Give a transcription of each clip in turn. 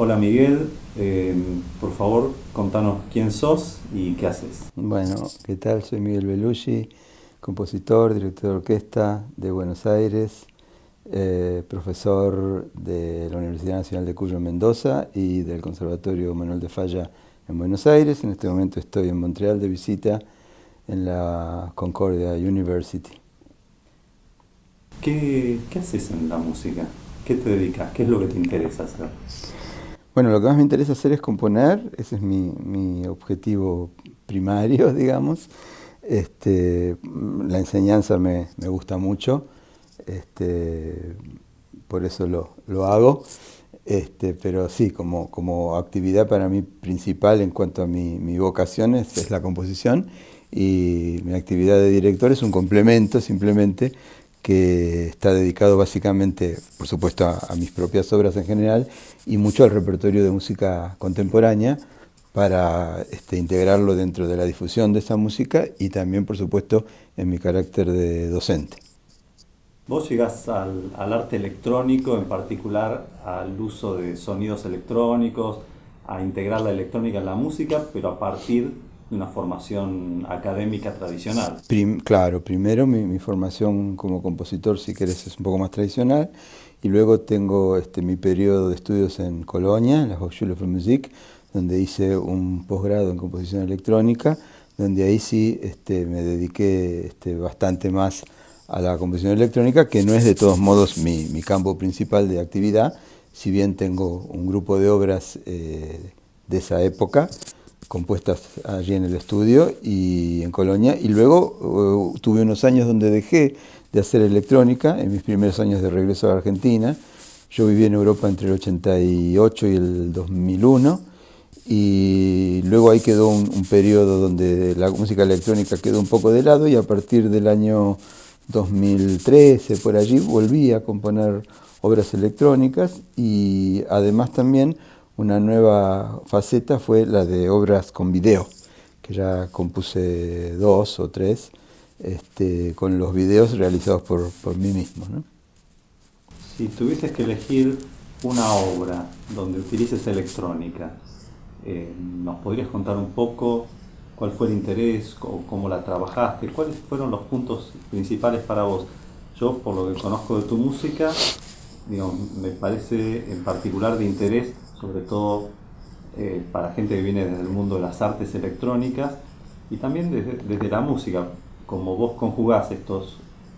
Hola Miguel, por favor contanos quién sos y qué haces. Bueno, ¿qué tal? Soy Miguel Belushi, compositor, director de orquesta de Buenos Aires, profesor de la Universidad Nacional de Cuyo en Mendoza y del Conservatorio Manuel de Falla en Buenos Aires. En este momento estoy en Montreal de visita en la Concordia University. ¿Qué haces en la música? ¿Qué te dedicas? ¿Qué es lo que te interesa hacer? Bueno, lo que más me interesa hacer es componer, ese es mi objetivo primario, digamos. La enseñanza me gusta mucho, este, por eso lo hago. Pero sí, como actividad para mí principal en cuanto a mi vocación es la composición, y mi actividad de director es un complemento simplemente que está dedicado básicamente, por supuesto, a mis propias obras en general y mucho al repertorio de música contemporánea para integrarlo dentro de la difusión de esa música y también, por supuesto, en mi carácter de docente. Vos llegás al arte electrónico, en particular al uso de sonidos electrónicos, a integrar la electrónica en la música, pero a partir de una formación académica tradicional. Claro, primero mi formación como compositor, si querés, es un poco más tradicional, y luego tengo mi periodo de estudios en Colonia, en la Hochschule für Musik, donde hice un posgrado en composición electrónica, donde ahí sí me dediqué bastante más a la composición electrónica, que no es de todos modos mi campo principal de actividad, si bien tengo un grupo de obras de esa época, compuestas allí en el estudio y en Colonia, y luego tuve unos años donde dejé de hacer electrónica, en mis primeros años de regreso a Argentina. Yo viví en Europa entre el 88 y el 2001, y luego ahí quedó un periodo donde la música electrónica quedó un poco de lado, y a partir del año 2013, por allí, volví a componer obras electrónicas, y además también una nueva faceta fue la de obras con video, que ya compuse dos o tres, con los videos realizados por mí mismo, ¿no? Si tuvieses que elegir una obra donde utilices electrónica, ¿nos podrías contar un poco cuál fue el interés o cómo la trabajaste? ¿Cuáles fueron los puntos principales para vos? Yo, por lo que conozco de tu música, digo, me parece en particular de interés, sobre todo para gente que viene desde el mundo de las artes electrónicas y también desde la música, como vos conjugás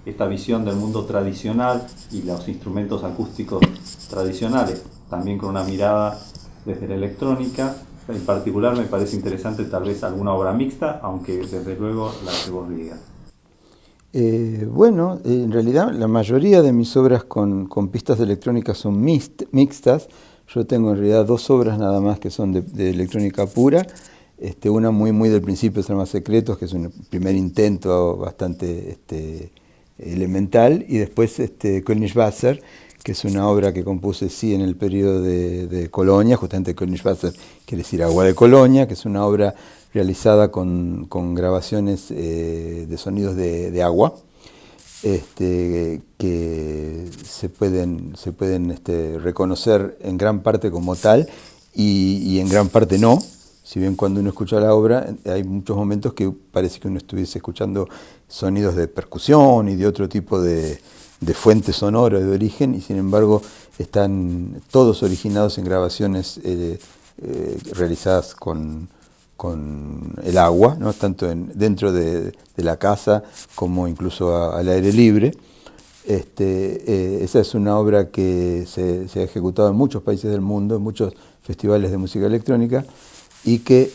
esta visión del mundo tradicional y los instrumentos acústicos tradicionales, también con una mirada desde la electrónica. En particular me parece interesante tal vez alguna obra mixta, aunque desde luego la que vos digas. Bueno, en realidad la mayoría de mis obras con pistas electrónicas son mixtas. Yo tengo en realidad dos obras nada más que son de electrónica pura. Una muy del principio se llama Secretos, que es un primer intento bastante elemental, y después Königswasser, que es una obra que compuse sí en el periodo de Colonia. Justamente Königswasser quiere decir agua de Colonia, que es una obra realizada con grabaciones de sonidos de agua, que se pueden reconocer en gran parte como tal, y en gran parte no. Si bien cuando uno escucha la obra hay muchos momentos que parece que uno estuviese escuchando sonidos de percusión y de otro tipo de fuente sonora de origen, y sin embargo están todos originados en grabaciones realizadas con el agua, ¿no? Tanto dentro de la casa como incluso al aire libre. Esa es una obra que se ha ejecutado en muchos países del mundo, en muchos festivales de música electrónica, y que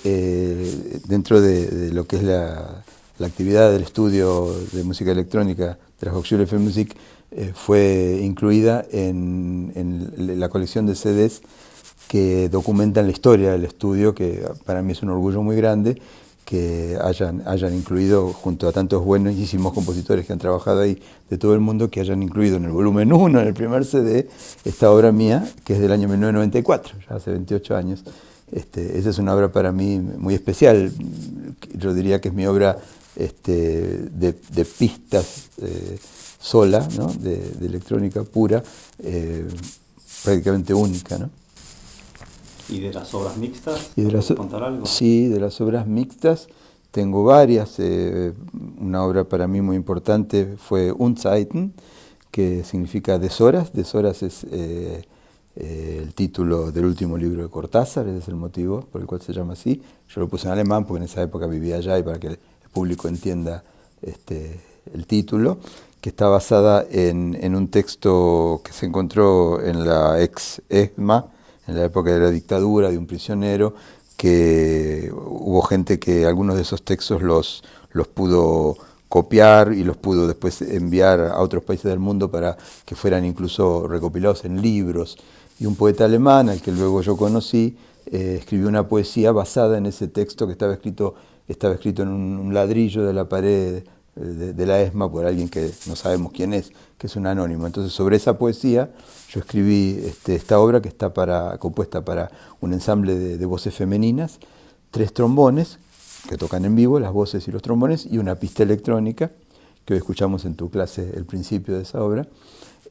dentro de lo que es la actividad del estudio de música electrónica de la Hochschule für Musik, fue incluida en la colección de CDs que documentan la historia del estudio, que para mí es un orgullo muy grande que hayan incluido, junto a tantos buenísimos compositores que han trabajado ahí de todo el mundo, que hayan incluido en el volumen 1, en el primer CD, esta obra mía, que es del año 1994, ya hace 28 años. Esa es una obra para mí muy especial. Yo diría que es mi obra de pistas sola, ¿no? de electrónica pura, prácticamente única, ¿no? ¿Y de las obras mixtas? Y de ¿Puedes las, contar algo? sí, de las obras mixtas tengo varias. Una obra para mí muy importante fue Unzeiten, que significa deshoras. Deshoras es el título del último libro de Cortázar, ese es el motivo por el cual se llama así. Yo lo puse en alemán porque en esa época vivía allá y para que el público entienda el título, que está basada en un texto que se encontró en la ex-ESMA, en la época de la dictadura, de un prisionero, que hubo gente que algunos de esos textos los pudo copiar y los pudo después enviar a otros países del mundo para que fueran incluso recopilados en libros. Y un poeta alemán, al que luego yo conocí, escribió una poesía basada en ese texto que estaba escrito en un ladrillo de la pared de la ESMA por alguien que no sabemos quién es, que es un anónimo. Entonces, sobre esa poesía yo escribí esta obra que está compuesta para un ensamble de voces femeninas, 3 trombones que tocan en vivo, las voces y los trombones, y una pista electrónica, que hoy escuchamos en tu clase el principio de esa obra,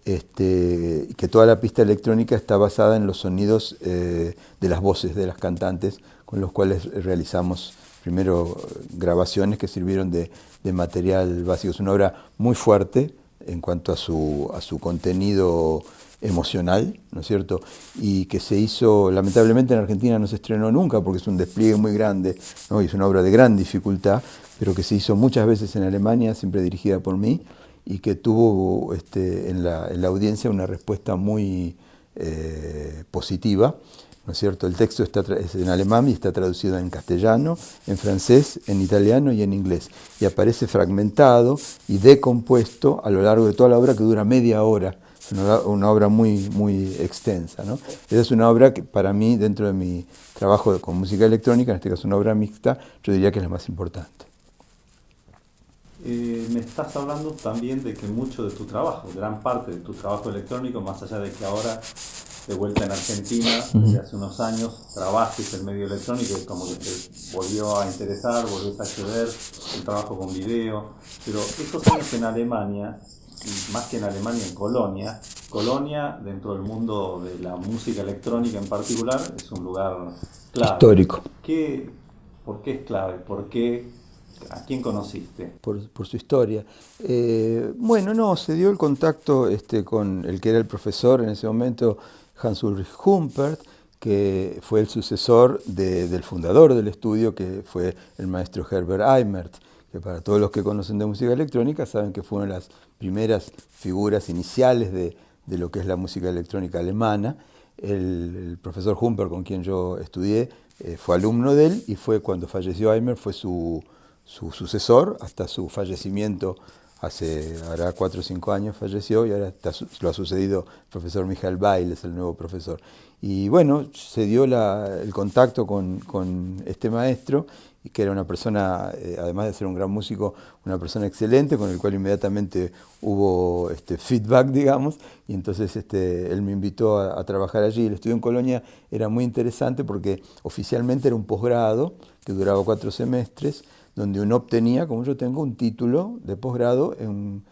que toda la pista electrónica está basada en los sonidos de las voces de las cantantes, con los cuales realizamos primero grabaciones que sirvieron de material básico. Es una obra muy fuerte en cuanto a su contenido emocional, ¿no es cierto? Y que se hizo, lamentablemente en Argentina no se estrenó nunca porque es un despliegue muy grande, ¿no? Y es una obra de gran dificultad, pero que se hizo muchas veces en Alemania, siempre dirigida por mí, y que tuvo en la audiencia una respuesta muy positiva, ¿no es cierto? El texto es en alemán y está traducido en castellano, en francés, en italiano y en inglés. Y aparece fragmentado y decompuesto a lo largo de toda la obra, que dura media hora. Es una obra muy, muy extensa, ¿no? Esa es una obra que para mí, dentro de mi trabajo con música electrónica, en este caso una obra mixta, yo diría que es la más importante. Me estás hablando también de que mucho de tu trabajo, gran parte de tu trabajo electrónico, más allá de que ahora de vuelta en Argentina, desde hace unos años, trabajes el medio electrónico, y como que te volvió a interesar, volvés a acceder, el trabajo con video, pero estos años en Alemania, y más que en Alemania, en Colonia, Colonia, dentro del mundo de la música electrónica en particular, es un lugar clave. Histórico. ¿Por qué es clave? ¿A quién conociste? Por su historia. Bueno, no, se dio el contacto con el que era el profesor en ese momento, Hans-Ulrich Humpert, que fue el sucesor del fundador del estudio, que fue el maestro Herbert Eimert, que para todos los que conocen de música electrónica saben que fue una de las primeras figuras iniciales de lo que es la música electrónica alemana. El profesor Humpert, con quien yo estudié, fue alumno de él, y fue cuando falleció Eimert, fue su sucesor hasta su fallecimiento. Hará 4 o 5 años falleció, y ahora lo ha sucedido el profesor Michael Weil, es el nuevo profesor. Y bueno, se dio el contacto con este maestro, y que era una persona, además de ser un gran músico, una persona excelente, con el cual inmediatamente hubo feedback, digamos, y entonces él me invitó a trabajar allí. El estudio en Colonia era muy interesante porque oficialmente era un posgrado que duraba 4 semestres, donde uno obtenía, como yo tengo, un título de posgrado en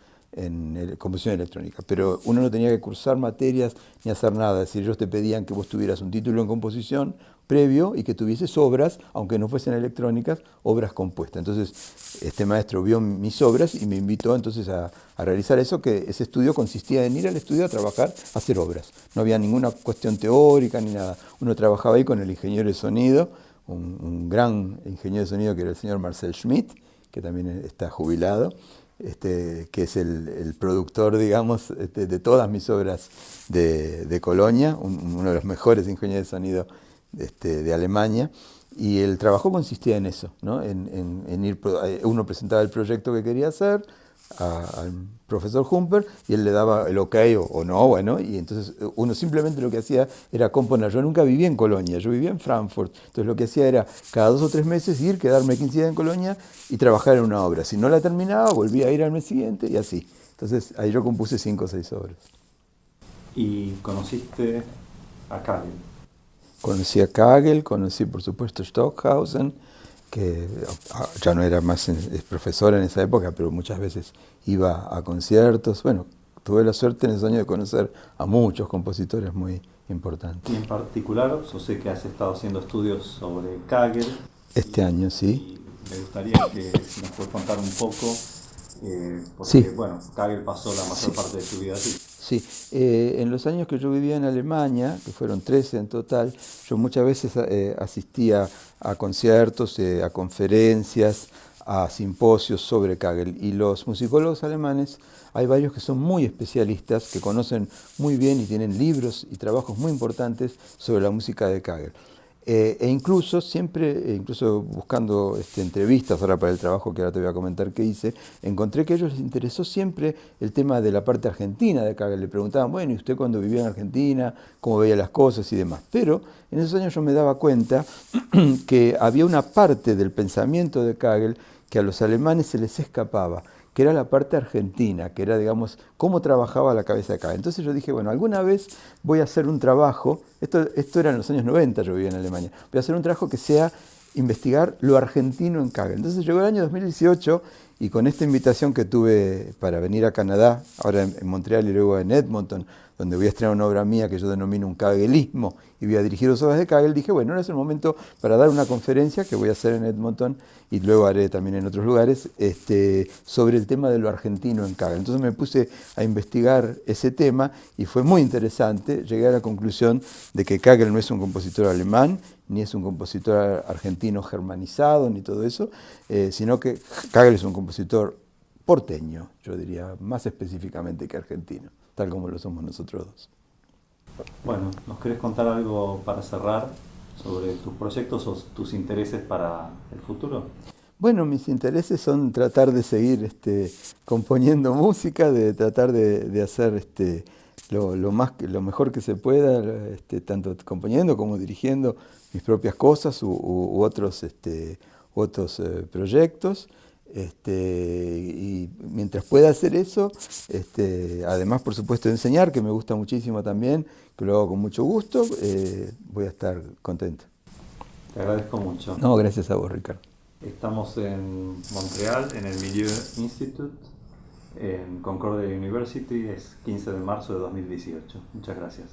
composición electrónica, pero uno no tenía que cursar materias ni hacer nada. Es decir, ellos te pedían que vos tuvieras un título en composición previo y que tuvieses obras, aunque no fuesen electrónicas, obras compuestas. Entonces, este maestro vio mis obras y me invitó entonces a realizar eso, que ese estudio consistía en ir al estudio a trabajar, a hacer obras. No había ninguna cuestión teórica ni nada. Uno trabajaba ahí con el ingeniero de sonido, un gran ingeniero de sonido que era el señor Marcel Schmidt, que también está jubilado, que es el productor, digamos, de todas mis obras de Colonia, uno de los mejores ingenieros de sonido de Alemania. Y el trabajo consistía en eso, ¿no? Uno presentaba el proyecto que quería hacer al profesor Humpert, y él le daba el ok o no, bueno, y entonces uno simplemente lo que hacía era componer. Yo nunca viví en Colonia, yo vivía en Frankfurt, entonces lo que hacía era cada 2 o 3 meses quedarme 15 días en Colonia y trabajar en una obra. Si no la terminaba, volvía a ir al mes siguiente y así. Entonces ahí yo compuse 5 o 6 obras. ¿Y conociste a Kagel? Conocí a Kagel, conocí por supuesto a Stockhausen, que ya no era más profesor en esa época, pero muchas veces iba a conciertos. Bueno, tuve la suerte en ese año de conocer a muchos compositores muy importante. Y en particular, yo sé que has estado haciendo estudios sobre Kagel. Este año, sí. Y me gustaría que si nos puedes contar un poco, porque Sí. bueno, Kagel pasó la mayor parte de su vida allí. Sí, en los años que yo vivía en Alemania, que fueron 13 en total, yo muchas veces asistía a conciertos, a conferencias, a simposios sobre Kagel. Y los musicólogos alemanes, hay varios que son muy especialistas, que conocen muy bien y tienen libros y trabajos muy importantes sobre la música de Kagel. E incluso siempre, incluso buscando entrevistas ahora para el trabajo que ahora te voy a comentar que hice, encontré que a ellos les interesó siempre el tema de la parte argentina de Kagel. Le preguntaban, bueno, ¿y usted cuando vivía en Argentina, cómo veía las cosas y demás? Pero en esos años yo me daba cuenta que había una parte del pensamiento de Kagel que a los alemanes se les escapaba, que era la parte argentina, que era, digamos, cómo trabajaba la cabeza de Kagel. Entonces yo dije, bueno, alguna vez voy a hacer un trabajo, esto era en los años 90, yo vivía en Alemania, voy a hacer un trabajo que sea investigar lo argentino en Kagel. Entonces llegó el año 2018 y con esta invitación que tuve para venir a Canadá, ahora en Montreal y luego en Edmonton, donde voy a estrenar una obra mía que yo denomino un Kagelismo y voy a dirigir 2 obras de Kagel, dije, bueno, ahora es el momento para dar una conferencia que voy a hacer en Edmonton y luego haré también en otros lugares, sobre el tema de lo argentino en Kagel. Entonces me puse a investigar ese tema y fue muy interesante. Llegué a la conclusión de que Kagel no es un compositor alemán, ni es un compositor argentino germanizado, ni todo eso, sino que Kagel es un compositor porteño, yo diría, más específicamente que argentino, tal como lo somos nosotros dos. Bueno, ¿nos querés contar algo para cerrar sobre tus proyectos o tus intereses para el futuro? Bueno, mis intereses son tratar de seguir componiendo música, de tratar de hacer lo mejor que se pueda, tanto componiendo como dirigiendo mis propias cosas u otros proyectos. Y mientras pueda hacer eso, además por supuesto de enseñar, que me gusta muchísimo también, que lo hago con mucho gusto, voy a estar contento. Te agradezco mucho. No, gracias a vos, Ricardo. Estamos en Montreal, en el Milieu Institute, en Concordia University, es 15 de marzo de 2018. Muchas gracias.